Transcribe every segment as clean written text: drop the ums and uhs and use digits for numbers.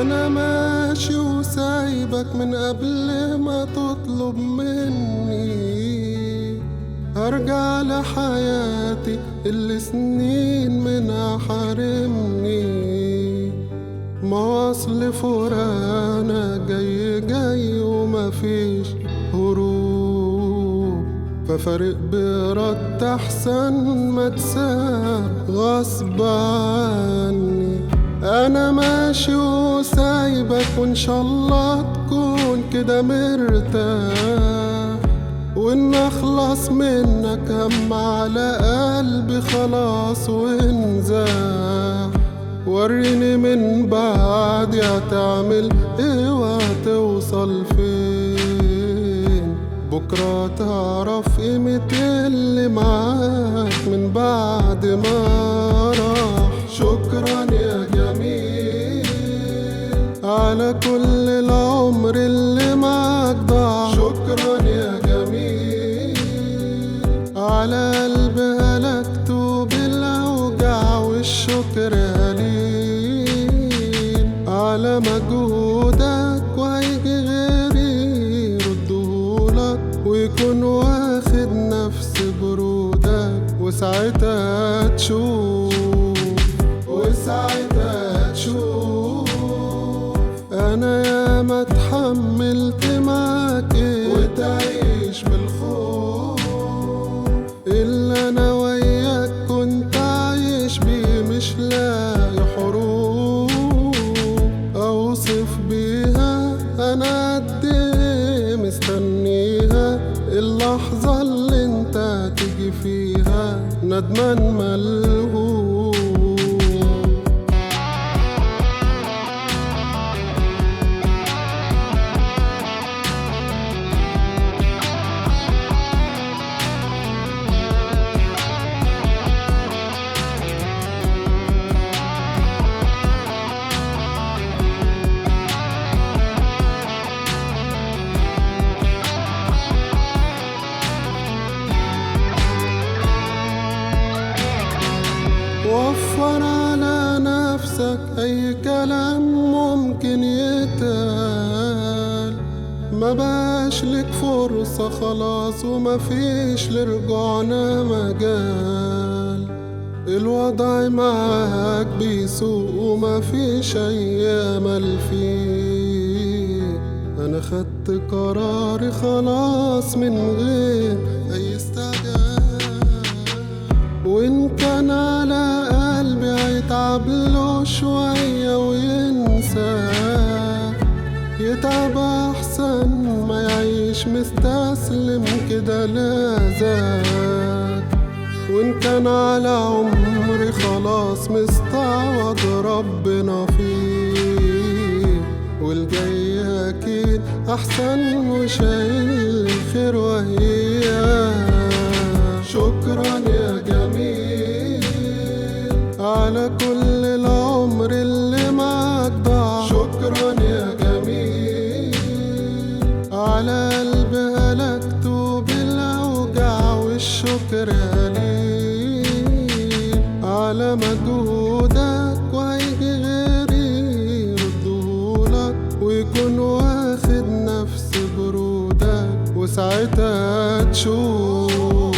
أنا ماشي وسايبك من قبل ما تطلب مني هرجع لحياتي اللي سنين منها حارمني. ما أصل فرانا جاي جاي ومفيش هروب، ففارق برد أحسن ما تساب غصب عني. أنا ماشي وسايبك وإن شاء الله تكون كده مرتاح، وإن أخلص منك هم على قلبي خلاص وانزاح. وريني من بعد هتعمل ايه وهتوصل فين، بكرة تعرف قيمة اللي معاك من بعد ما راح. شكرا يا جميل على كل العمر اللي معاك ضاع. شكرا يا جميل على قلب هلكته بالأوجاع، والشكر قليل على مجهودك وهيجي غيري يردهولك ويكون واخد نفس برودك. وساعتها تشوف أنا ياما اتحملت معاك إيه وتعيش بالخوف اللي أنا وياك كنت عايش بيه، مش لاقي حروف أوصف بيها أنا قد إيه مستنيها اللحظة اللي انت تيجي فيها ندمان ملهوف. وفر على نفسك أي كلام ممكن يتقال، ما بقاش لك فرصة خلاص ومفيش لرجوعنا مجال. الوضع معاك بيسوء ومفيش أي أمل فيه، أنا خدت قراري خلاص من غير أي استعجال. وإن كان على قلبي هيتعب له شوية وينسى، يتعب أحسن ما يعيش مستسلم كده لذاك. وإن كان على عمري خلاص مستعوض ربنا فيه، والجاي أكيد أحسن وشايل الخير وهياه. شكرا يا جميل على كل العمر اللي معاك ضاع. شكرا يا جميل على قلب هلكته بالأوجاع، والشكر قليل على مجهودك وهيجي غيري يردهولك ويكون واخد نفس برودك. وساعتها تشوف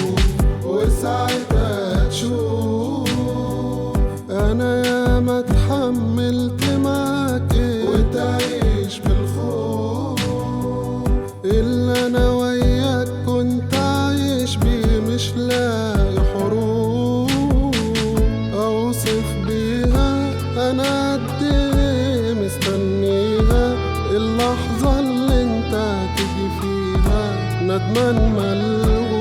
أنا ياما اتحملت معاك إيه وتعيش بالخوف اللي أنا وياك كنت عايش بيه، مش لاقي حروف أوصف بيها أنا قد إيه مستنيها اللحظة اللي انت تيجي فيها ندمان ملهوف.